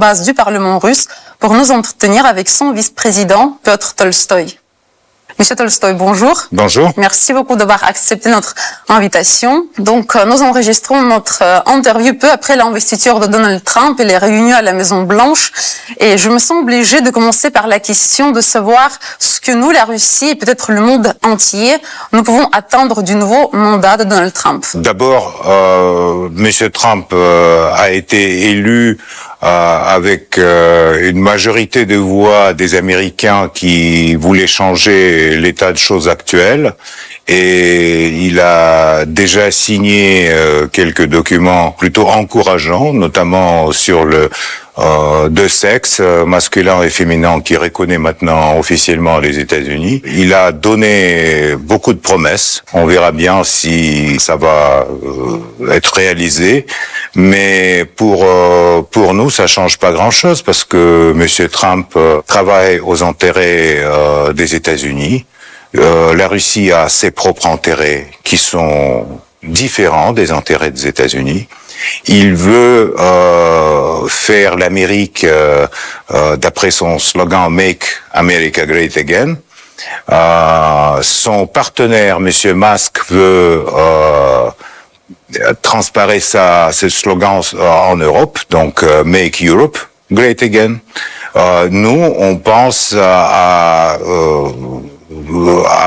base du Parlement russe pour nous entretenir avec son vice-président, Piotr Tolstoï. Monsieur Tolstoï, bonjour. Bonjour. Merci beaucoup d'avoir accepté notre invitation. Donc, nous enregistrons notre interview peu après l'investiture de Donald Trump et les réunions à la Maison-Blanche. Et je me sens obligée de commencer par la question de savoir ce que nous, la Russie et peut-être le monde entier, nous pouvons attendre du nouveau mandat de Donald Trump. D'abord, Monsieur Trump a été élu avec une majorité de voix des Américains qui voulaient changer l'état de choses actuel, et il a déjà signé quelques documents plutôt encourageants, notamment sur le deux sexes, masculin et féminin, qui reconnaît maintenant officiellement les États-Unis. Il a donné beaucoup de promesses. On verra bien si ça va être réalisé. Mais pour nous, ça change pas grand-chose parce que Monsieur Trump travaille aux intérêts des États-Unis. La Russie a ses propres intérêts qui sont différents des intérêts des États-Unis. Il veut faire l'Amérique d'après son slogan Make America Great Again. Son partenaire, Monsieur Musk, veut transparaître ce slogan en Europe, donc Make Europe Great Again. Nous, on pense à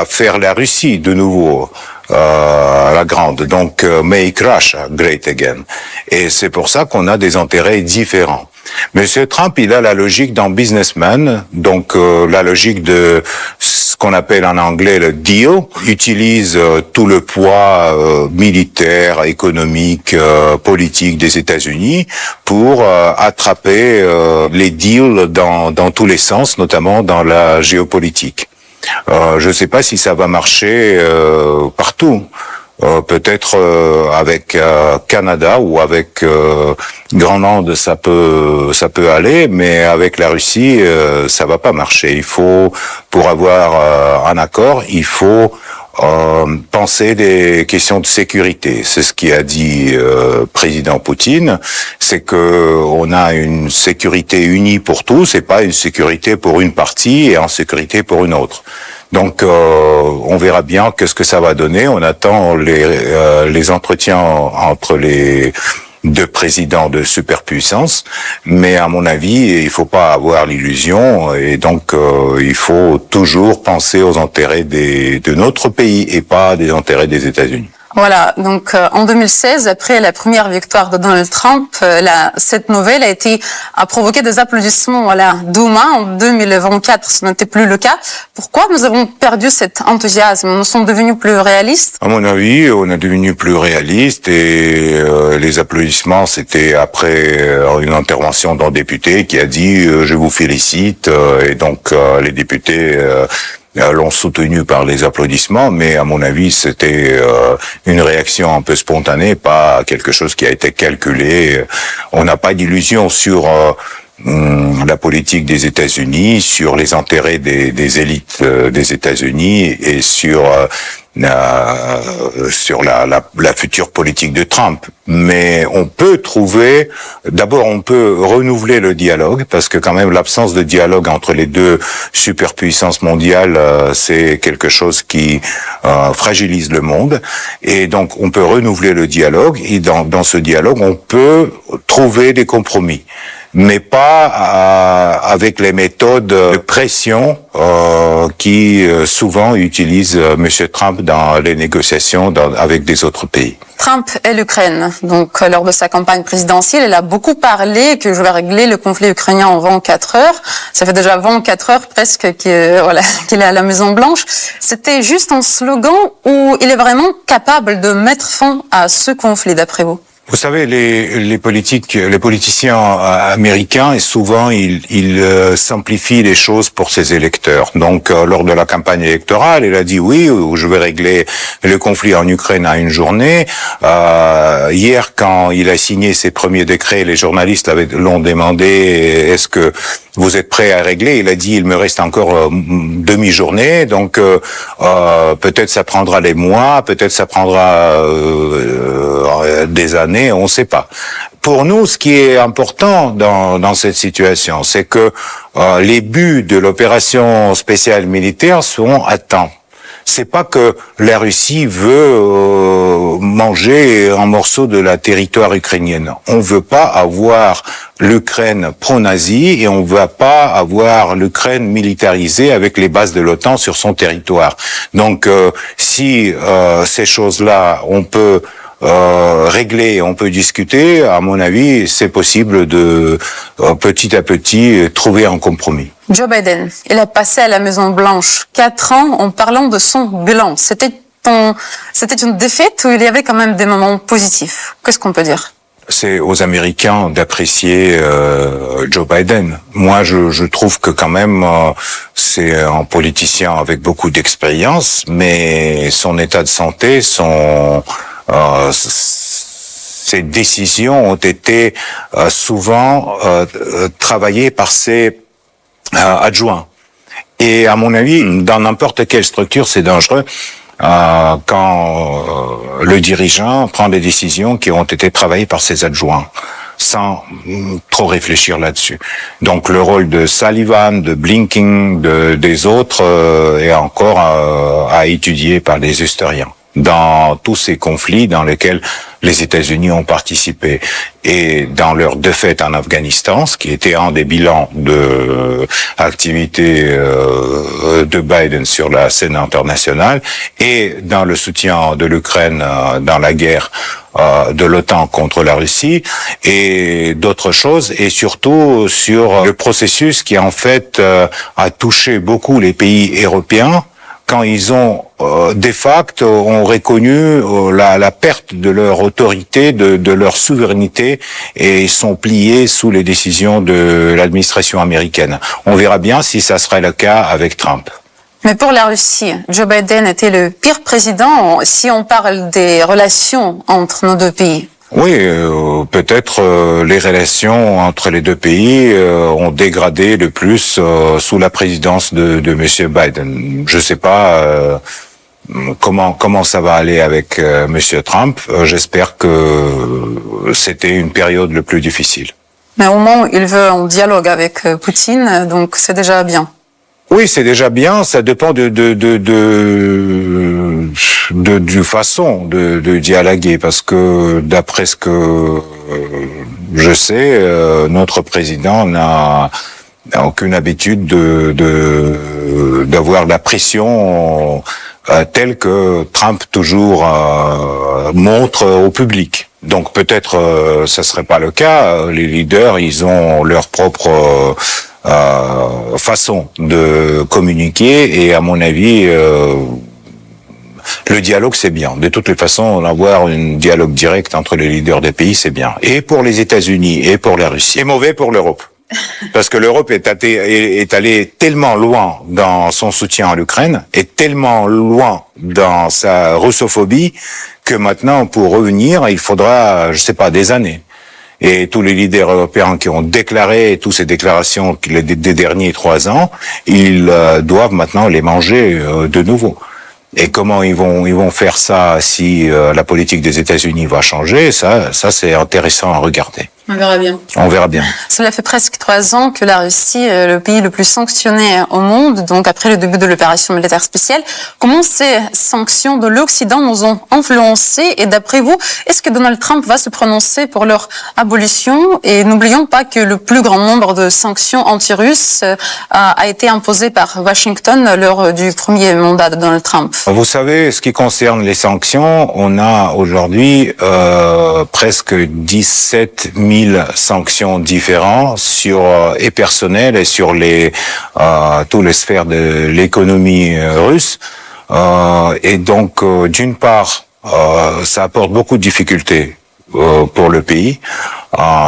faire la Russie de nouveau la grande, donc Make Russia Great Again. Et c'est pour ça qu'on a des intérêts différents. Monsieur Trump, il a la logique d'un businessman, donc la logique de ce qu'on appelle en anglais le deal, utilise tout le poids militaire, économique, politique des États-Unis pour attraper les deals dans tous les sens, notamment dans la géopolitique. Je ne sais pas si ça va marcher partout. Peut-être avec Canada ou avec Groenland, ça peut aller, mais avec la Russie, ça va pas marcher. Il faut, pour avoir un accord, il faut penser des questions de sécurité. C'est ce qu'a dit président Poutine, c'est que on a une sécurité unie pour tous et pas une sécurité pour une partie et insécurité pour une autre. Donc on verra bien qu'est-ce que ça va donner. On attend les entretiens entre les deux présidents de superpuissance, mais à mon avis, il faut pas avoir l'illusion, et donc il faut toujours penser aux intérêts de notre pays et pas des intérêts des États-Unis. Voilà, donc en 2016, après la première victoire de Donald Trump, cette nouvelle a provoqué des applaudissements à la Douma. En 2024, ce n'était plus le cas. Pourquoi nous avons perdu cet enthousiasme? Nous sommes devenus plus réalistes? À mon avis, on est devenu plus réaliste, et les applaudissements, c'était après une intervention d'un député qui a dit je vous félicite, et donc les députés l'ont soutenu par les applaudissements, mais à mon avis, c'était une réaction un peu spontanée, pas quelque chose qui a été calculé. On n'a pas d'illusion sur la politique des États-Unis, sur les intérêts des élites des États-Unis et sur la future politique de Trump. Mais on peut on peut renouveler le dialogue, parce que quand même l'absence de dialogue entre les deux superpuissances mondiales, c'est quelque chose qui fragilise le monde. Et donc on peut renouveler le dialogue, et dans ce dialogue on peut trouver des compromis, mais pas avec les méthodes de pression qui souvent utilisent Monsieur Trump dans les négociations avec des autres pays. Trump et l'Ukraine. Donc, lors de sa campagne présidentielle, il a beaucoup parlé que je vais régler le conflit ukrainien en 24 heures. Ça fait déjà 24 heures presque qu'il est à la Maison-Blanche. C'était juste un slogan ou il est vraiment capable de mettre fin à ce conflit, d'après vous? Vous savez, les politiciens américains, et souvent ils simplifient les choses pour ses électeurs. Donc, lors de la campagne électorale, il a dit oui, je vais régler le conflit en Ukraine à une journée. Hier, quand il a signé ses premiers décrets, les journalistes l'ont demandé, est-ce que vous êtes prêt à régler? Il a dit, il me reste encore demi-journée, donc peut-être ça prendra des mois, peut-être ça prendra des années, on ne sait pas. Pour nous, ce qui est important dans cette situation, c'est que les buts de l'opération spéciale militaire seront atteints. C'est pas que la Russie veut manger un morceau de la territoire ukrainienne. On veut pas avoir l'Ukraine pro-nazie et on veut pas avoir l'Ukraine militarisée avec les bases de l'OTAN sur son territoire. Donc, si ces choses-là, on peut régler, on peut discuter, à mon avis, c'est possible de petit à petit trouver un compromis. Joe Biden, il a passé à la Maison-Blanche 4 ans en parlant de son bilan. C'était une défaite ou il y avait quand même des moments positifs? Qu'est-ce qu'on peut dire? C'est aux Américains d'apprécier Joe Biden. Moi, je trouve que quand même, c'est un politicien avec beaucoup d'expérience, mais son état de santé, ces décisions ont été souvent travaillées par ses adjoints. Et à mon avis, dans n'importe quelle structure, c'est dangereux quand le dirigeant prend des décisions qui ont été travaillées par ses adjoints, sans trop réfléchir là-dessus. Donc le rôle de Sullivan, de Blinken, des autres est encore à étudier par les historiens dans tous ces conflits dans lesquels les États-Unis ont participé et dans leur défaite en Afghanistan, ce qui était un des bilans de activité de Biden sur la scène internationale, et dans le soutien de l'Ukraine dans la guerre de l'OTAN contre la Russie et d'autres choses, et surtout sur le processus qui en fait a touché beaucoup les pays européens quand ils ont de facto ont reconnu la perte de leur autorité, de leur souveraineté, et sont pliés sous les décisions de l'administration américaine. On verra bien si ça sera le cas avec Trump. Mais pour la Russie, Joe Biden était le pire président si on parle des relations entre nos deux pays. Oui, peut-être les relations entre les deux pays ont dégradé le plus sous la présidence de Monsieur Biden. Je sais pas comment ça va aller avec Monsieur Trump. J'espère que c'était une période le plus difficile. Mais au moins, il veut un dialogue avec Poutine, donc c'est déjà bien. Oui, c'est déjà bien. Ça dépend du façon de dialoguer, parce que d'après ce que je sais, notre président n'a aucune habitude d'avoir la pression telle que Trump toujours montre au public. Donc peut-être ça serait pas le cas. Les leaders, ils ont leur propre façon de communiquer, et à mon avis le dialogue c'est bien. De toutes les façons, avoir un dialogue direct entre les leaders des pays c'est bien. Et pour les États-Unis et pour la Russie. C'est mauvais pour l'Europe. Parce que l'Europe est allée tellement loin dans son soutien à l'Ukraine, et tellement loin dans sa russophobie, que maintenant pour revenir, il faudra, je sais pas, des années. Et tous les leaders européens qui ont déclaré toutes ces déclarations des derniers 3 ans, ils doivent maintenant les manger de nouveau. Et comment ils vont faire ça si la politique des États-Unis va changer, ça c'est intéressant à regarder. On verra bien. On verra bien. Cela fait presque 3 ans que la Russie est le pays le plus sanctionné au monde, donc après le début de l'opération militaire spéciale. Comment ces sanctions de l'Occident nous ont influencés, et d'après vous, est-ce que Donald Trump va se prononcer pour leur abolition? Et n'oublions pas que le plus grand nombre de sanctions anti-russes a été imposé par Washington lors du premier mandat de Donald Trump. Vous savez, ce qui concerne les sanctions, on a aujourd'hui presque 17 000 sanctions différentes sur et personnelles et sur toutes les sphères de l'économie russe. Et donc, d'une part, ça apporte beaucoup de difficultés pour le pays.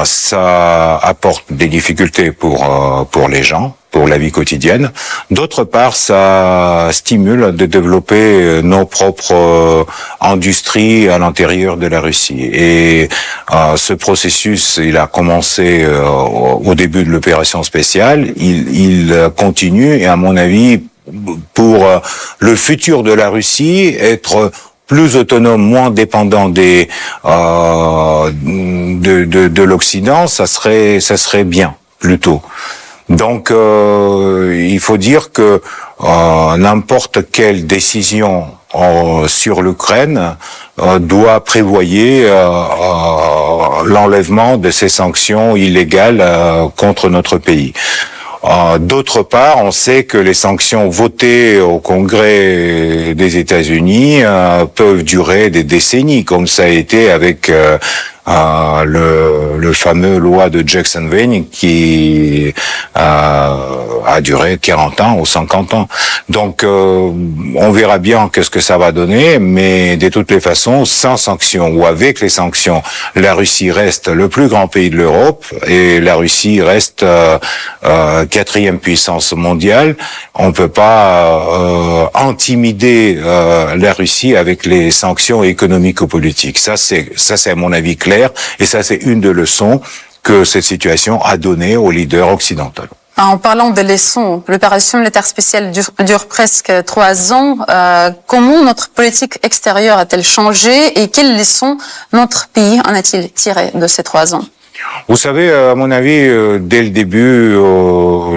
Ça apporte des difficultés pour les gens, pour la vie quotidienne. D'autre part, ça stimule de développer nos propres industries à l'intérieur de la Russie. Et ce processus, il a commencé au début de l'opération spéciale. Il continue, et à mon avis, pour le futur de la Russie, être plus autonome, moins dépendant de l'Occident, ça serait bien plutôt. Donc il faut dire que n'importe quelle décision sur l'Ukraine doit prévoyer l'enlèvement de ces sanctions illégales contre notre pays. D'autre part, on sait que les sanctions votées au Congrès des États-Unis peuvent durer des décennies, comme ça a été avec le fameux loi de Jackson-Vane qui a duré 40 ans ou 50 ans. Donc, on verra bien qu'est-ce que ça va donner, mais de toutes les façons, sans sanctions ou avec les sanctions, la Russie reste le plus grand pays de l'Europe et la Russie reste quatrième puissance mondiale. On ne peut pas intimider la Russie avec les sanctions économiques ou politiques. Ça c'est à mon avis clair, et ça c'est une des leçons que cette situation a donné aux leaders occidentaux. En parlant de leçons, l'opération militaire spéciale dure presque 3 ans. Comment notre politique extérieure a-t-elle changé et quelles leçons notre pays en a-t-il tiré de ces 3 ans? Vous savez, à mon avis, dès le début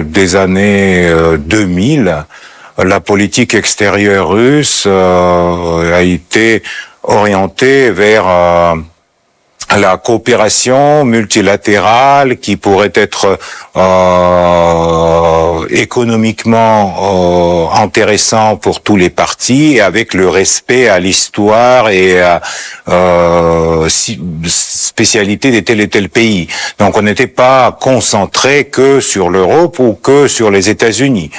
des années 2000, la politique extérieure russe a été orientée vers la coopération multilatérale qui pourrait être économiquement intéressant pour tous les partis, et avec le respect à l'histoire et à spécialité de tel et tel pays. Donc on n'était pas concentré que sur l'Europe ou que sur les États-Unis.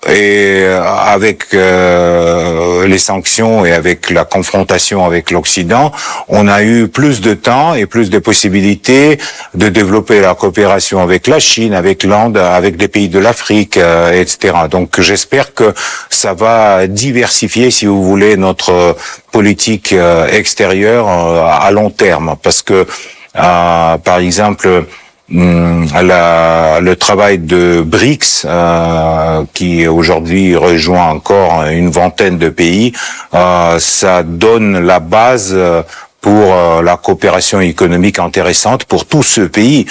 Et avec les sanctions et avec la confrontation avec l'Occident, on a eu plus de temps et plus de possibilités de développer la coopération avec la Chine, avec l'Inde, avec les pays de l'Afrique, etc. Donc j'espère que ça va diversifier, si vous voulez, notre politique extérieure à long terme. Parce que, par exemple, le travail de BRICS, qui aujourd'hui rejoint encore une vingtaine de pays, ça donne la base pour la coopération économique intéressante pour tous ces pays,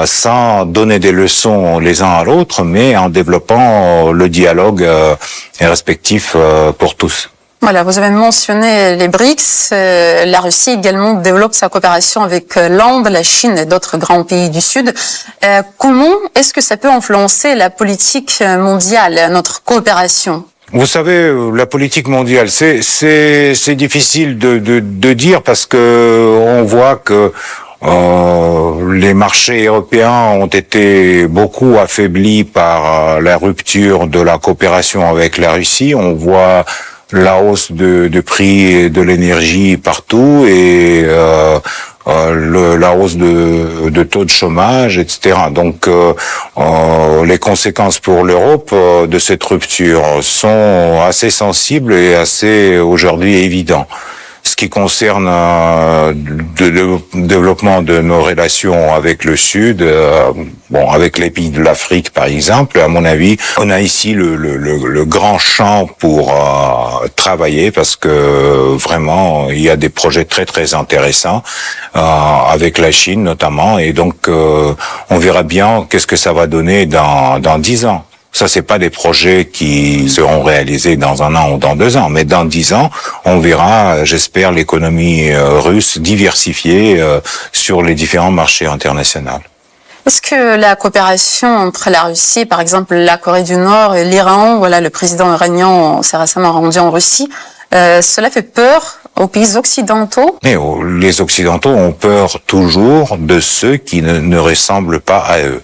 sans donner des leçons les uns à l'autre, mais en développant le dialogue respectif pour tous. Voilà, vous avez mentionné les BRICS. La Russie également développe sa coopération avec l'Inde, la Chine et d'autres grands pays du Sud. Comment est-ce que ça peut influencer la politique mondiale, notre coopération? Vous savez, la politique mondiale, c'est difficile de dire parce que on voit que les marchés européens ont été beaucoup affaiblis par la rupture de la coopération avec la Russie. On voit la hausse de prix de l'énergie partout et la hausse de taux de chômage, etc. Donc les conséquences pour l'Europe de cette rupture sont assez sensibles et assez aujourd'hui évidentes. Ce qui concerne le développement de nos relations avec le Sud, avec les pays de l'Afrique par exemple, à mon avis, on a ici le grand champ pour travailler parce que vraiment il y a des projets très très intéressants avec la Chine notamment, et donc on verra bien qu'est-ce que ça va donner dans 10 ans. Ça, c'est pas des projets qui seront réalisés dans 1 an ou dans 2 ans, mais dans 10 ans, on verra, j'espère, l'économie russe diversifiée sur les différents marchés internationaux. Est-ce que la coopération entre la Russie, par exemple la Corée du Nord et l'Iran, voilà, le président iranien s'est récemment rendu en Russie, cela fait peur aux pays occidentaux? Mais les Occidentaux ont peur toujours de ceux qui ne ressemblent pas à eux.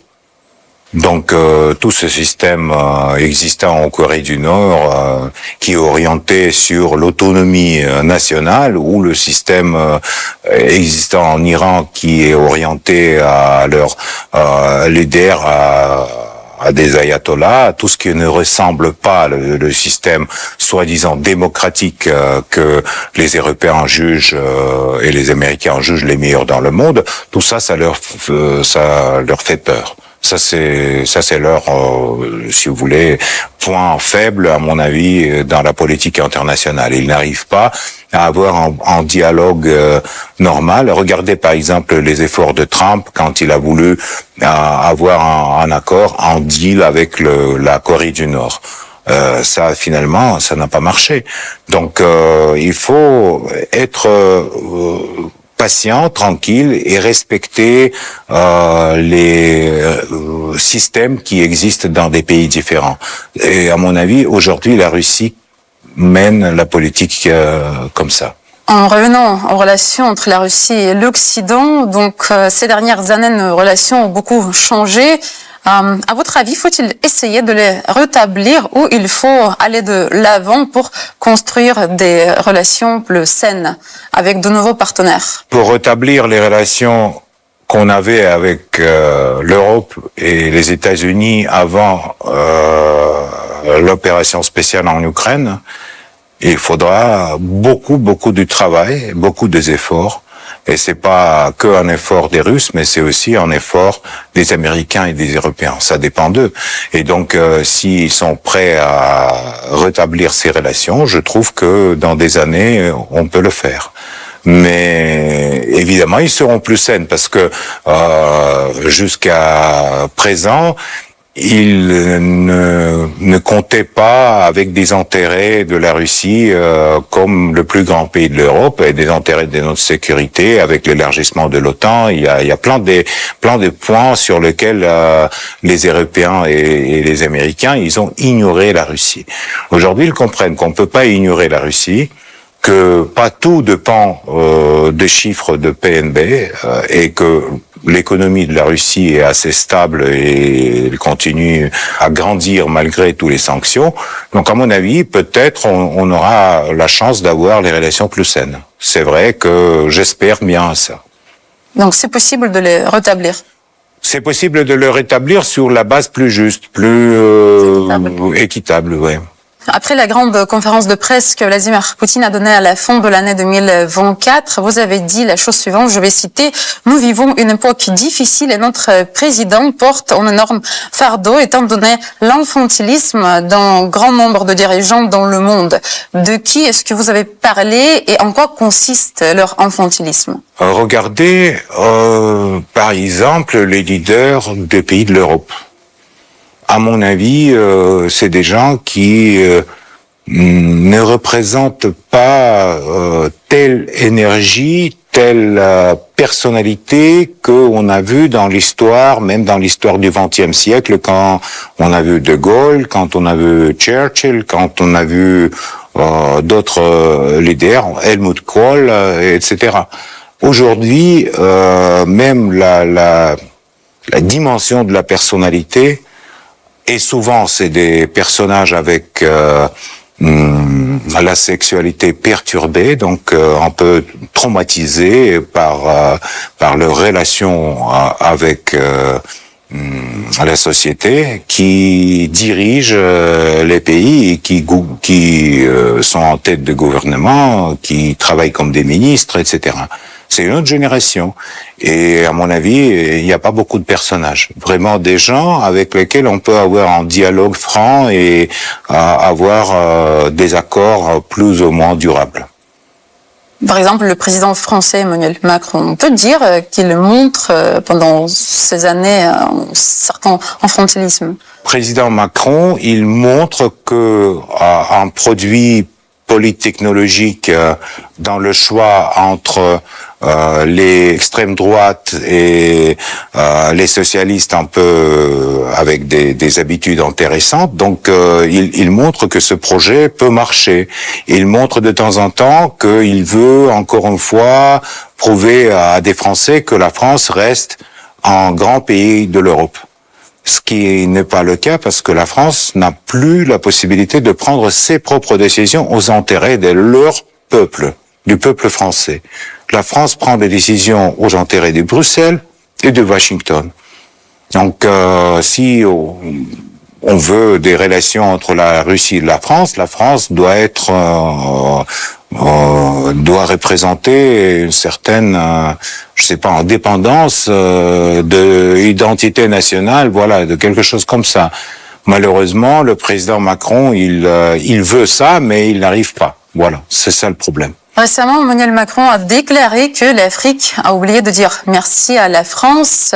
Donc tout ce système existant en Corée du Nord qui est orienté sur l'autonomie nationale, ou le système existant en Iran qui est orienté à leur leader, à des ayatollahs, tout ce qui ne ressemble pas le système soi-disant démocratique que les Européens jugent et les Américains jugent les meilleurs dans le monde, tout ça, ça leur fait peur. Ça c'est leur, si vous voulez, point faible à mon avis dans la politique internationale. Ils n'arrivent pas à avoir un dialogue normal. Regardez par exemple les efforts de Trump quand il a voulu avoir un accord, un deal avec la Corée du Nord. Ça finalement, ça n'a pas marché. Donc il faut être patient, tranquille et respecter les systèmes qui existent dans des pays différents. Et à mon avis, aujourd'hui, la Russie mène la politique comme ça. En revenant aux relations entre la Russie et l'Occident, donc ces dernières années, nos relations ont beaucoup changé. À votre avis, faut-il essayer de les rétablir ou il faut aller de l'avant pour construire des relations plus saines avec de nouveaux partenaires? Pour rétablir les relations qu'on avait avec l'Europe et les États-Unis avant l'opération spéciale en Ukraine, il faudra beaucoup de travail, beaucoup d'efforts. Et c'est pas que un effort des Russes, mais c'est aussi un effort des Américains et des Européens. Ça dépend d'eux. Et donc, s'ils sont prêts à rétablir ces relations, je trouve que dans des années, on peut le faire. Mais évidemment, ils seront plus saines parce que jusqu'à présent, il ne comptait pas avec des intérêts de la Russie comme le plus grand pays de l'Europe et des intérêts de notre sécurité avec l'élargissement de l'OTAN. Il y a plein de points sur lesquels les Européens et les Américains, ils ont ignoré la Russie. Aujourd'hui, ils comprennent qu'on ne peut pas ignorer la Russie, que pas tout dépend des chiffres de PNB et que l'économie de la Russie est assez stable et elle continue à grandir malgré toutes les sanctions. Donc, à mon avis, peut-être on aura la chance d'avoir les relations plus saines. C'est vrai que j'espère bien à ça. Donc, c'est possible de les rétablir? C'est possible de le rétablir sur la base plus juste, plus équitable, oui. Après la grande conférence de presse que Vladimir Poutine a donnée à la fin de l'année 2024, vous avez dit la chose suivante, je vais citer, « Nous vivons une époque difficile et notre président porte un énorme fardeau étant donné l'infantilisme d'un grand nombre de dirigeants dans le monde. » De qui est-ce que vous avez parlé et en quoi consiste leur infantilisme? Regardez, par exemple, les leaders des pays de l'Europe. À mon avis, c'est des gens qui ne représentent pas telle énergie, telle personnalité qu'on a vu dans l'histoire, même dans l'histoire du XXe siècle, quand on a vu De Gaulle, quand on a vu Churchill, quand on a vu d'autres leaders, Helmut Kohl, etc. Aujourd'hui, même la dimension de la personnalité. Et souvent, c'est des personnages avec la sexualité perturbée, donc un peu traumatisés par leur relation avec la société, qui dirigent les pays et qui sont en tête de gouvernement, qui travaillent comme des ministres, etc. C'est une autre génération. Et à mon avis, il n'y a pas beaucoup de personnages. Vraiment des gens avec lesquels on peut avoir un dialogue franc et avoir des accords plus ou moins durables. Par exemple, le président français Emmanuel Macron, on peut dire qu'il montre pendant ces années un certain infantilisme. Président Macron, il montre que un produit polytechnologique dans le choix entre les extrêmes droites et les socialistes un peu avec des habitudes intéressantes. Donc il montre que ce projet peut marcher. Il montre de temps en temps qu'il veut encore une fois prouver à des Français que la France reste un grand pays de l'Europe. Ce qui n'est pas le cas parce que la France n'a plus la possibilité de prendre ses propres décisions aux intérêts de leur peuple, du peuple français. La France prend des décisions aux intérêts de Bruxelles et de Washington. Donc, si on veut des relations entre la Russie et la France. La France doit être doit représenter une certaine, je sais pas, indépendance de identité nationale, voilà, de quelque chose comme ça. Malheureusement, le président Macron, il veut ça, mais il n'arrive pas. Voilà, c'est ça le problème. Récemment, Emmanuel Macron a déclaré que l'Afrique a oublié de dire merci à la France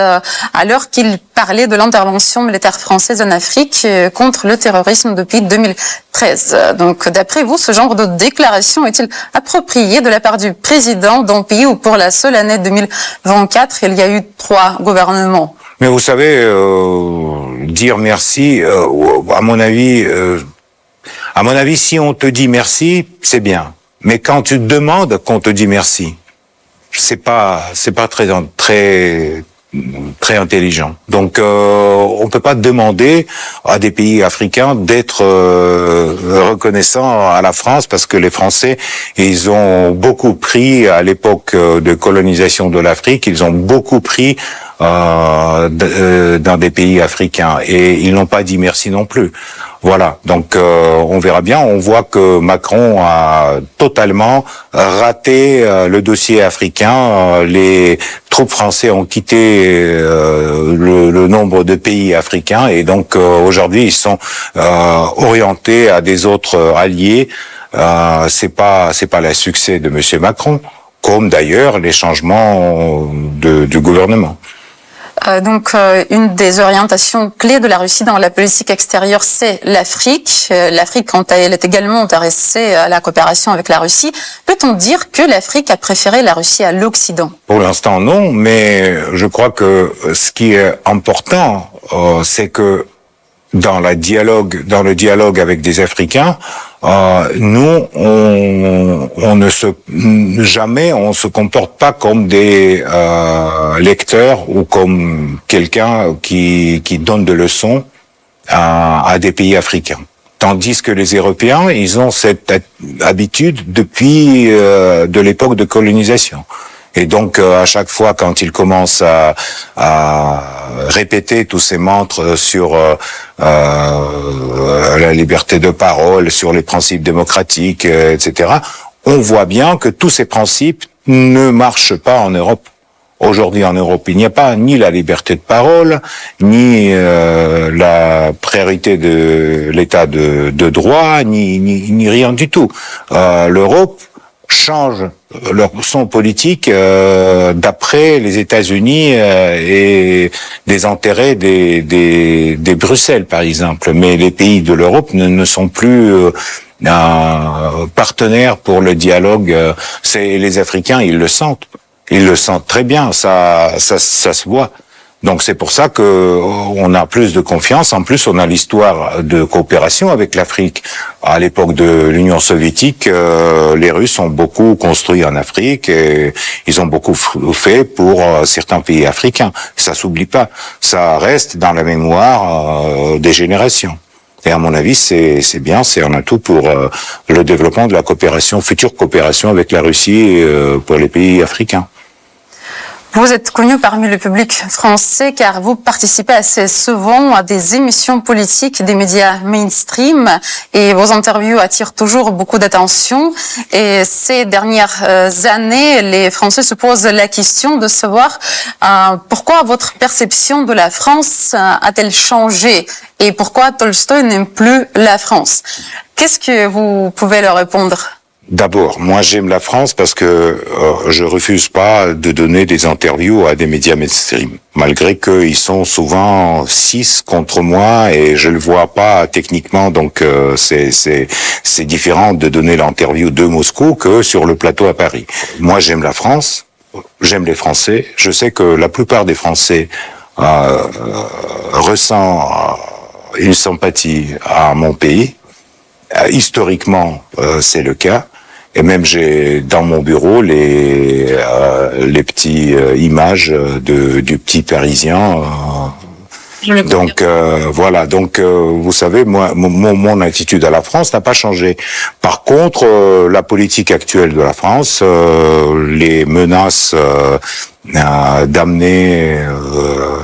alors qu'il parlait de l'intervention militaire française en Afrique contre le terrorisme depuis 2013. Donc, d'après vous, ce genre de déclaration est-il approprié de la part du président d'un pays où pour la seule année 2024, il y a eu 3 gouvernements? Mais vous savez, dire merci, à mon avis, si on te dit merci, c'est bien. Mais quand tu demandes qu'on te dit merci, c'est pas très intelligent. Donc on peut pas demander à des pays africains d'être reconnaissants à la France parce que les Français, ils ont beaucoup pris à l'époque de colonisation de l'Afrique, ils ont beaucoup pris dans des pays africains et ils n'ont pas dit merci non plus. Voilà, donc on verra bien. On voit que Macron a totalement raté le dossier africain. Les troupes françaises ont quitté le nombre de pays africains et donc aujourd'hui ils sont orientés à des autres alliés. C'est pas le succès de Monsieur Macron, comme d'ailleurs les changements du gouvernement. Donc, une des orientations clés de la Russie dans la politique extérieure, c'est l'Afrique. L'Afrique, quant à elle, est également intéressée à la coopération avec la Russie. Peut-on dire que l'Afrique a préféré la Russie à l'Occident? Pour l'instant, non, mais je crois que ce qui est important, c'est que dans le dialogue avec des Africains, nous, jamais on se comporte pas comme des lecteurs ou comme quelqu'un qui donne des leçons à des pays africains. Tandis que les Européens, ils ont cette habitude depuis de l'époque de colonisation. Et donc, à chaque fois, quand ils commencent à répéter tous ces mantras sur la liberté de parole, sur les principes démocratiques, etc., on voit bien que tous ces principes ne marchent pas en Europe. Aujourd'hui, en Europe, il n'y a pas ni la liberté de parole, ni la priorité de l'état de droit, ni rien du tout. L'Europe change son politique d'après les États-Unis et des intérêts des Bruxelles, par exemple. Mais les pays de l'Europe ne sont plus partenaires pour le dialogue. C'est les Africains, ils le sentent très bien. Ça se voit. Donc c'est pour ça que on a plus de confiance. En plus, on a l'histoire de coopération avec l'Afrique. À l'époque de l'Union soviétique, les Russes ont beaucoup construit en Afrique et ils ont beaucoup fait pour certains pays africains. Ça s'oublie pas. Ça reste dans la mémoire des générations. Et à mon avis, c'est bien, c'est un atout pour le développement de la coopération, future coopération avec la Russie pour les pays africains. Vous êtes connu parmi le public français car vous participez assez souvent à des émissions politiques des médias mainstream et vos interviews attirent toujours beaucoup d'attention. Et ces dernières années, les Français se posent la question de savoir pourquoi votre perception de la France a-t-elle changé et pourquoi Tolstoï n'aime plus la France. Qu'est-ce que vous pouvez leur répondre ? D'abord, moi j'aime la France parce que je refuse pas de donner des interviews à des médias mainstream, malgré qu'ils sont souvent 6 contre moi et je le vois pas techniquement, donc c'est différent de donner l'interview de Moscou que sur le plateau à Paris. Moi j'aime la France, j'aime les Français, je sais que la plupart des Français ressent une sympathie à mon pays. Historiquement, c'est le cas. Et même j'ai dans mon bureau les petits images du petit Parisien. Donc voilà. Donc vous savez, moi, mon attitude à la France n'a pas changé. Par contre, la politique actuelle de la France, les menaces d'amener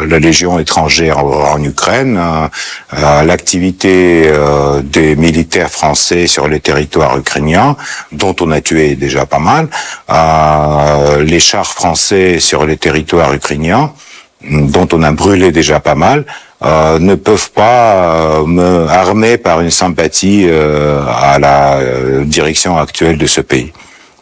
la Légion étrangère en Ukraine, l'activité des militaires français sur les territoires ukrainiens, dont on a tué déjà pas mal, les chars français sur les territoires ukrainiens, dont on a brûlé déjà pas mal, ne peuvent pas me armer par une sympathie à la direction actuelle de ce pays.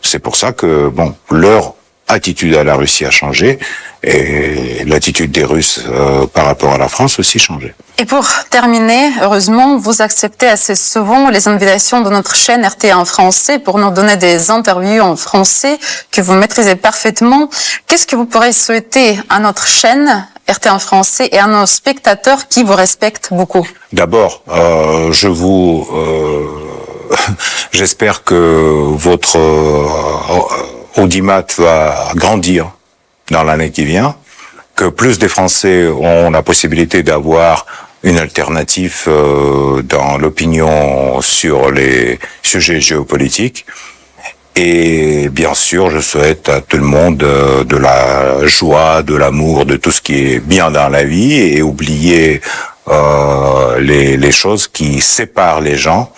C'est pour ça que, bon, leur attitude à la Russie a changé et l'attitude des Russes par rapport à la France aussi changé. Et pour terminer, heureusement, vous acceptez assez souvent les invitations de notre chaîne RT en français pour nous donner des interviews en français que vous maîtrisez parfaitement. Qu'est-ce que vous pourrez souhaiter à notre chaîne RT en français et à nos spectateurs qui vous respectent beaucoup? D'abord, j'espère que votre audimat va grandir dans l'année qui vient, que plus des Français ont la possibilité d'avoir une alternative dans l'opinion sur les sujets géopolitiques. Et bien sûr, je souhaite à tout le monde de la joie, de l'amour, de tout ce qui est bien dans la vie et oublier les choses qui séparent les gens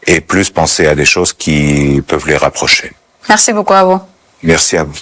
et plus penser à des choses qui peuvent les rapprocher. Merci beaucoup à vous. Merci à vous.